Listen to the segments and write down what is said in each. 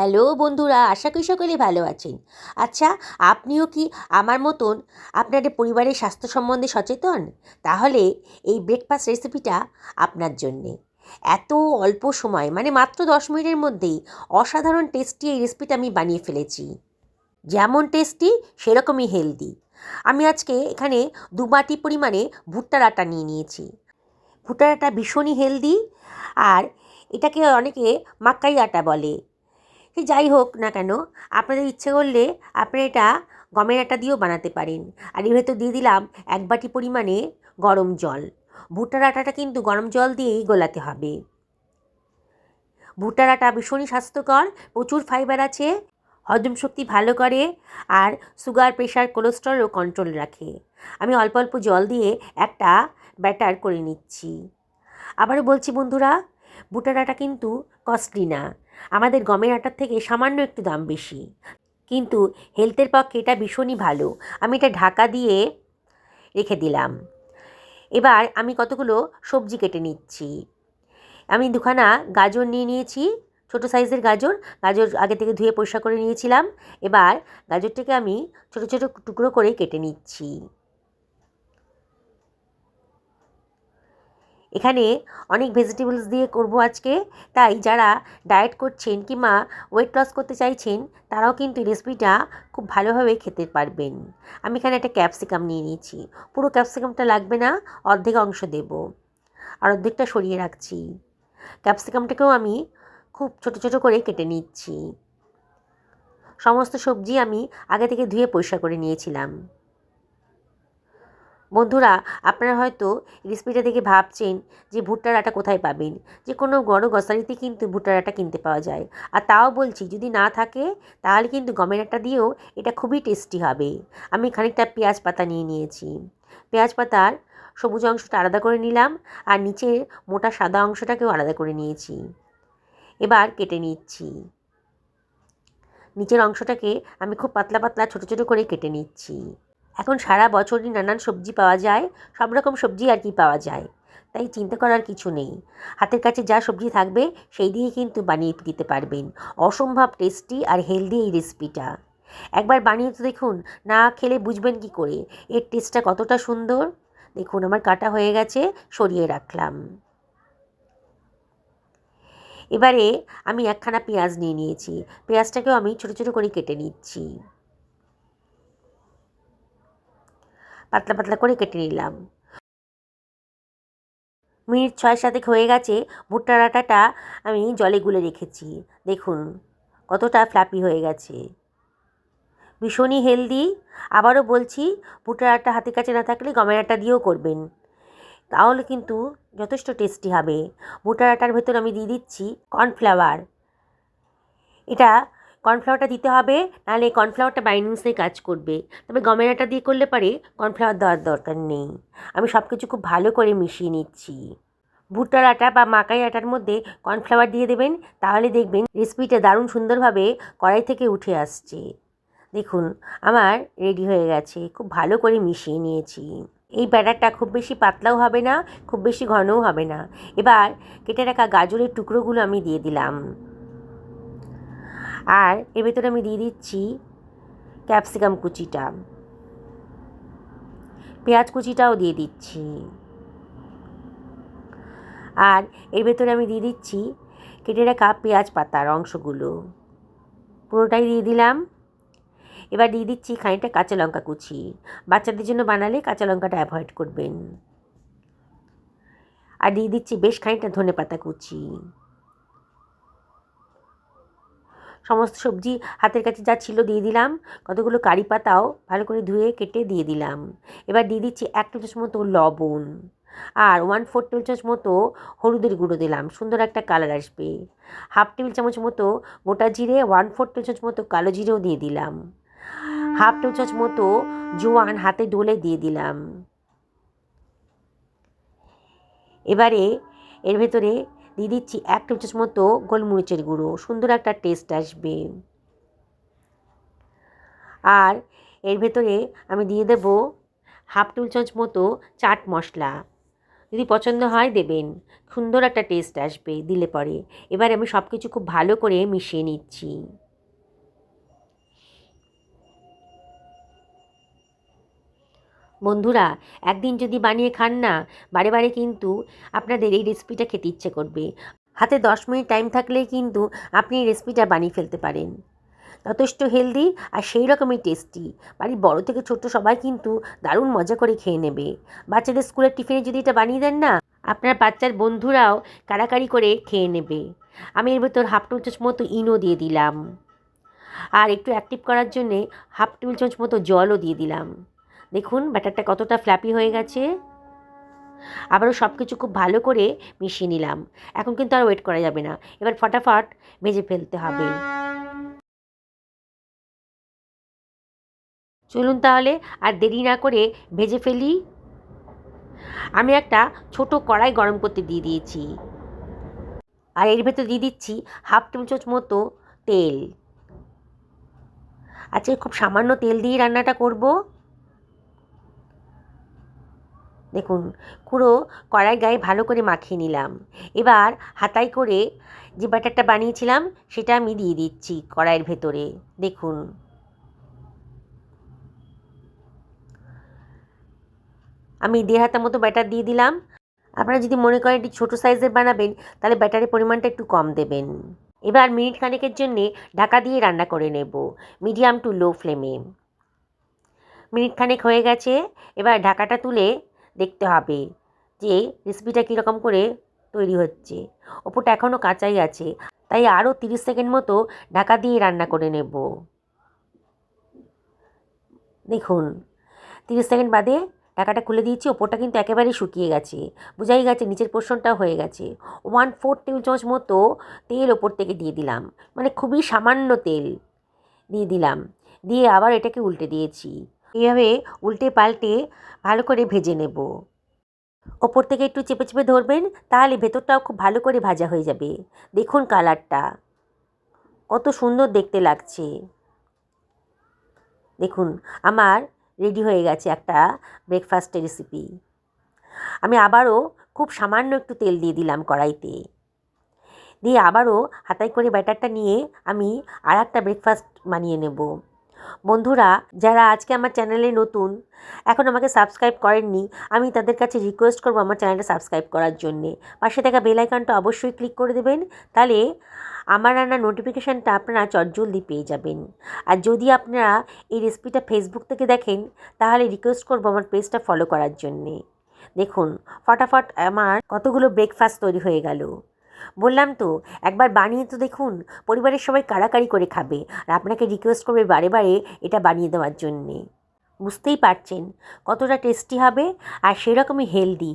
Hello বন্ধুরা, আশা করি সকলে ভালো আছেন। আচ্ছা, আপনিও কি আমার মতন আপনাদের পরিবারের স্বাস্থ্য সম্বন্ধে সচেতন? তাহলে এই ব্রেকফাস্ট রেসিপিটা আপনার জন্যে। এত অল্প সময় মানে মাত্র 10 মিনিটের মধ্যেই অসাধারণ টেস্টি এই রেসিপিটা আমি বানিয়ে ফেলেছি। যেমন টেস্টি সেরকমই হেলদি। আমি আজকে এখানে 2 বাটি পরিমাণে ভুট্টার আটা নিয়ে নিয়েছি। ভুট্টার আটা ভীষণই হেলদি, আর এটাকে অনেকে মাক্কাই আটা বলে। সে যাই হোক না কেন, আপনাদের ইচ্ছে করলে আপনারা এটা গমের আটা দিয়েও বানাতে পারেন। আর এর ভেতর দিয়ে দিলাম 1 বাটি পরিমাণে গরম জল। ভুট্টার আটাটা কিন্তু গরম জল দিয়েই গোলাতে হবে। ভুট্টার আটা ভীষণই স্বাস্থ্যকর, প্রচুর ফাইবার আছে, হজম শক্তি ভালো করে, আর সুগার, প্রেশার, কোলেস্টেরলও কন্ট্রোল রাখে। আমি অল্প অল্প জল দিয়ে একটা ব্যাটার করে নিচ্ছি। আবারও বলছি বন্ধুরা, ভুট্টার আটা কিন্তু কস্টলি না, আমাদের গমের আটার থেকে সামান্য একটু দাম বেশি, কিন্তু হেলথের পক্ষে এটা ভীষণই ভালো। আমি এটা ঢাকা দিয়ে রেখে দিলাম। এবার আমি কতগুলো সবজি কেটে নিচ্ছি। আমি 2খানা গাজর নিয়ে নিয়েছি, ছোটো সাইজের গাজর। গাজর আগে থেকে ধুয়ে পরিষ্কার করে নিয়েছিলাম। এবার গাজরটাকে আমি ছোটো ছোটো টুকরো করে কেটে নিচ্ছি। এখানে অনেক ভেজিটেবলস দিয়ে করব আজকে, তাই যারা ডায়েট করছেন কিংবা ওয়েট লস করতে চাইছেন তারাও কিন্তু এই রেসিপিটা খুব ভালোভাবে খেতে পারবেন। আমি এখানে একটা ক্যাপসিকাম নিয়ে নিয়েছি। পুরো ক্যাপসিকামটা লাগবে না, অর্ধেক অংশ দেব, আর অর্ধেকটা সরিয়ে রাখছি। ক্যাপসিকামটাকেও আমি খুব ছোটো ছোটো করে কেটে নিচ্ছি। সমস্ত সবজি আমি আগে থেকে ধুয়ে পরিষ্কার করে নিয়েছিলাম। বন্ধুরা, আপনারা হয়তো রেসিপিটা দেখে ভাবছেন যে ভুট্টার আটা কোথায় পাবেন। যে কোনো বড় গ্রসারিতে কিন্তু ভুট্টার আটা কিনতে পাওয়া যায়। আর তাও বলছি, যদি না থাকে তাহলে কিন্তু গমের আটা দিয়েও এটা খুবই টেস্টি হবে। আমি খানিকটা পেঁয়াজ পাতা নিয়ে নিয়েছি। পেঁয়াজ পাতার সবুজ অংশটা আলাদা করে নিলাম, আর নিচের মোটা সাদা অংশটাকেও আলাদা করে নিয়েছি। এবার কেটে নিচ্ছি। নিচের অংশটাকে আমি খুব পাতলা পাতলা ছোটো ছোটো করে কেটে নিচ্ছি। এখন সারা বছরই নানান সবজি পাওয়া যায়, সব রকম সবজি আর কি পাওয়া যায়, তাই চিন্তা করার কিছু নেই। হাতের কাছে যা সবজি থাকবে সেই দিয়ে কিন্তু বানিয়ে দিতে পারবেন। অসম্ভব টেস্টি আর হেলদি এই রেসিপিটা। একবার বানিয়ে তো দেখুন, না খেলে বুঝবেন কি করে এর টেস্টটা কতটা সুন্দর। দেখুন আমার কাটা হয়ে গেছে, সরিয়ে রাখলাম। এবারে আমি 1খানা পেঁয়াজ নিয়ে নিয়েছি। পেঁয়াজটাকেও আমি ছোটো ছোটো করে কেটে নিচ্ছি, পাতলা পাতলা করে কেটে নিলাম। মিনিট 6-7 হয়ে গেছে। ভুট্টার আটাটা আমি জলে গুলে রেখেছি। দেখুন কতটা ফ্লাপি হয়ে গেছে, ভীষণই হেলদি। আবারও বলছি, ভুট্টার আটা হাতের কাছে না থাকলে গমের আটা দিয়েও করবেন, তাহলে কিন্তু যথেষ্ট টেস্টি হবে। ভুট্টার আটার ভেতর আমি দিয়ে দিচ্ছি কর্নফ্লাওয়ার। এটা কর্নফ্লাওয়ারটা দিতে হবে, নাহলে কর্নফ্লাওয়ারটা বাইন্ডিংসে কাজ করবে। তবে গমের আটা দিয়ে করলে পারে কর্নফ্লাওয়ার দেওয়ার দরকার নেই। আমি সব কিছু খুব ভালো করে মিশিয়ে নিচ্ছি। ভুট্টার আটা বা মাকাই আটার মধ্যে কর্নফ্লাওয়ার দিয়ে দেবেন, তাহলে দেখবেন রেসিপিটা দারুণ সুন্দরভাবে কড়াই থেকে উঠে আসছে। দেখুন আমার রেডি হয়ে গেছে, খুব ভালো করে মিশিয়ে নিয়েছি। এই ব্যাটারটা খুব বেশি পাতলাও হবে না, খুব বেশি ঘনও হবে না। এবার কেটে রাখা গাজরের টুকরোগুলো আমি দিয়ে দিলাম, আর এর ভেতরে আমি দিয়ে দিচ্ছি ক্যাপসিকাম কুচিটা, পেঁয়াজ কুচিটাও দিয়ে দিচ্ছি, আর এর ভেতরে আমি দিয়ে দিচ্ছি কেটে রাখা পেঁয়াজ পাতার অংশগুলো, পুরোটাই দিয়ে দিলাম। এবার দিয়ে দিচ্ছি খানিকটা কাঁচা লঙ্কা কুচি। বাচ্চাদের জন্য বানালে কাঁচা লঙ্কাটা অ্যাভয়েড করবেন। আর দিয়ে দিচ্ছি বেশ খানিকটা ধনেপাতা কুচি। সমস্ত সবজি হাতের কাছে যা ছিল দিয়ে দিলাম। কতগুলো কারি পাতাও ভালো করে ধুয়ে কেটে দিয়ে দিলাম। এবার দিয়ে দিচ্ছি 1 টেবিল চামচ মতো লবণ, আর 1/4 টেবিল চামচ মতো হলুদের গুঁড়ো দিলাম, সুন্দর একটা কালার আসবে। 1/2 টেবিল চামচ মতো গোটা জিরে, 1/4 টেবিল চামচ মতো কালো জিরেও দিয়ে দিলাম। 1/2 টেবিল চামচ মতো জোয়ান হাতে ডলে দিয়ে দিলাম। এবারে এর ভেতরে দিয়ে দিচ্ছি 1 টেবিল চামচ মতো গোলমরিচের গুঁড়ো, সুন্দর একটা টেস্ট আসবে। আর এর ভেতরে আমি দিয়ে দেব 1/2 টেবিল চামচ মতো চাট মশলা, যদি পছন্দ হয় দেবেন, সুন্দর একটা টেস্ট আসবে দিলে পরে। এবার আমি সব কিছু খুব ভালো করে মিশিয়ে নিচ্ছি। বন্ধুরা, একদিন যদি বানিয়ে খান না, বারে বারে কিন্তু আপনাদের এই রেসিপিটা খেতে ইচ্ছে করবে। হাতে 10 মিনিট টাইম থাকলেই কিন্তু আপনি এই রেসিপিটা বানিয়ে ফেলতে পারেন। যথেষ্ট হেলদি আর সেই রকমই টেস্টি। বাড়ির বড় থেকে ছোট সবাই কিন্তু দারুণ মজা করে খেয়ে নেবে। বাচ্চাদের স্কুলের টিফিনে যদি এটা বানিয়ে দেন না, আপনার বাচ্চার বন্ধুরাও কাড়াকাড়ি করে খেয়ে নেবে। আমি এর ভেতর হাফ টেবিল চামচ মতো ইনো দিয়ে দিলাম, আর একটু অ্যাক্টিভ করার জন্যে হাফ টেবিল চামচ মতো জলও দিয়ে দিলাম। দেখুন ব্যাটারটা কতটা ফ্ল্যাপি হয়ে গেছে। আবারও সব কিছু খুব ভালো করে মিশিয়ে নিলাম। এখন কিন্তু আর ওয়েট করা যাবে না, এবার ফটাফট ভেজে ফেলতে হবে। চলুন তাহলে আর দেরি না করে ভেজে ফেলি। আমি একটা ছোট কড়াই গরম করতে দিয়ে দিয়েছি, আর এর ভেতর দিয়ে দিচ্ছি হাফ টেবিল চামচ মতো তেল। আজকে খুব সামান্য তেল দিয়ে রান্নাটা করব। দেখুন পুরো কড়াই গায়ে ভালো করে মাখিয়ে নিলাম। এবার হাতায় করে যে ব্যাটারটা বানিয়েছিলাম সেটা আমি দিয়ে দিচ্ছি কড়াইয়ের ভেতরে। দেখুন আমি 1.5 হাতা মতো ব্যাটার দিয়ে দিলাম। আপনারা যদি মনে করেন একটু ছোটো সাইজের বানাবেন তাহলে ব্যাটারের পরিমাণটা একটু কম দেবেন। এবার মিনিট খানেকের জন্যে ঢাকা দিয়ে রান্না করে নেব মিডিয়াম টু লো ফ্লেমে। মিনিট খানেক হয়ে গেছে, এবার ঢাকাটা তুলে দেখতে হবে যে রেসিপিটা কীরকম করে তৈরি হচ্ছে। ওপরটা এখনও কাঁচাই আছে, তাই আরও 30 সেকেন্ড মতো ঢাকা দিয়ে রান্না করে নেব। দেখুন 30 সেকেন্ড বাদে ঢাকাটা খুলে দিয়েছি, ওপরটা কিন্তু একেবারেই শুকিয়ে গেছে, বোঝাই গেছে নিচের পোর্শনটাও হয়ে গেছে। 1/4 টেবিল চামচ মতো তেল ওপর থেকে দিয়ে দিলাম, মানে খুবই সামান্য তেল দিয়ে দিলাম। দিয়ে আবার এটাকে উল্টে দিয়েছি। এইভাবে উল্টে পাল্টে ভালো করে ভেজে নেব। ওপর থেকে একটু চেপে চেপে ধরবেন, তাহলে ভেতরটাও খুব ভালো করে ভাজা হয়ে যাবে। দেখুন কালারটা কত সুন্দর দেখতে লাগছে। দেখুন আমার রেডি হয়ে গেছে একটা ব্রেকফাস্টের রেসিপি। আমি আবারও খুব সামান্য একটু তেল দিয়ে দিলাম কড়াইতে, দিয়ে আবারও হাতায় করে ব্যাটারটা নিয়ে আমি আর একটা ব্রেকফাস্ট বানিয়ে নেব। বন্ধুরা, যারা আজকে আমার চ্যানেলে নতুন, এখন আমাকে সাবস্ক্রাইব করেননি, আমি তাদের কাছে রিকোয়েস্ট করব আমার চ্যানেলটা সাবস্ক্রাইব করার জন্যে। পাশে থাকা বেল আইকনটা অবশ্যই ক্লিক করে দেবেন, তাহলে আমার রান্নার নোটিফিকেশানটা আপনারা চটজলদি পেয়ে যাবেন। আর যদি আপনারা এই রেসিপিটা ফেসবুক থেকে দেখেন তাহলে রিকোয়েস্ট করব আমার পেজটা ফলো করার জন্যে। দেখুন ফটাফট আমার কতগুলো ব্রেকফাস্ট তৈরি হয়ে গেল। বললাম তো একবার বানিয়ে তো দেখুন, পরিবারের সবাই কাড়াকাড়ি করে খাবে, আর আপনাকে রিকোয়েস্ট করবে বারে বারে এটা বানিয়ে দেওয়ার জন্যে। বুঝতেই পারছেন কতটা টেস্টি হবে আর সেরকমই হেলদি।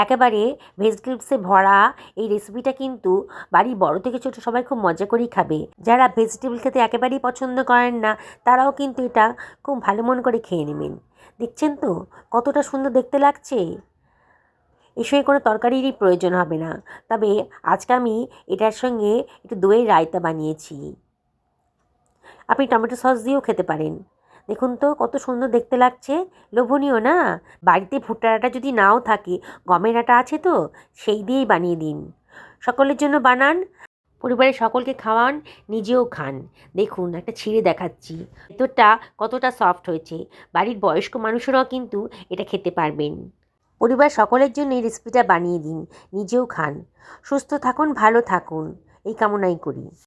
একেবারে ভেজিটেবলসে ভরা এই রেসিপিটা কিন্তু বাড়ির বড় থেকে ছোট সবাই খুব মজা করেই খাবে। যারা ভেজিটেবল খেতে একেবারেই পছন্দ করেন না তারাও কিন্তু এটা খুব ভালো মন করে খেয়ে নেবেন। দেখছেন তো কতটা সুন্দর দেখতে লাগছে। এর সঙ্গে কোনো তরকারিরই প্রয়োজন হবে না, তবে আজকে আমি এটার সঙ্গে একটু দইয়ের রায়তা বানিয়েছি। আপনি টমেটো সস দিয়েও খেতে পারেন। দেখুন তো কত সুন্দর দেখতে লাগছে, লোভনীয় না? বাড়িতে ভুট্টার আটা যদি নাও থাকে, গমের আটা আছে তো, সেই দিয়েই বানিয়ে দিন। সকলের জন্য বানান, পরিবারের সকলকে খাওয়ান, নিজেও খান। দেখুন একটা ছিঁড়ে দেখাচ্ছি, ভেতরটা কতটা সফট হয়েছে। বাড়ির বয়স্ক মানুষেরাও কিন্তু এটা খেতে পারবেন। পরিবার সকলের জন্য এই রেসিপিটা বানিয়ে দিন, নিজেও খান। সুস্থ থাকুন, ভালো থাকুন, এই কামনাই করি।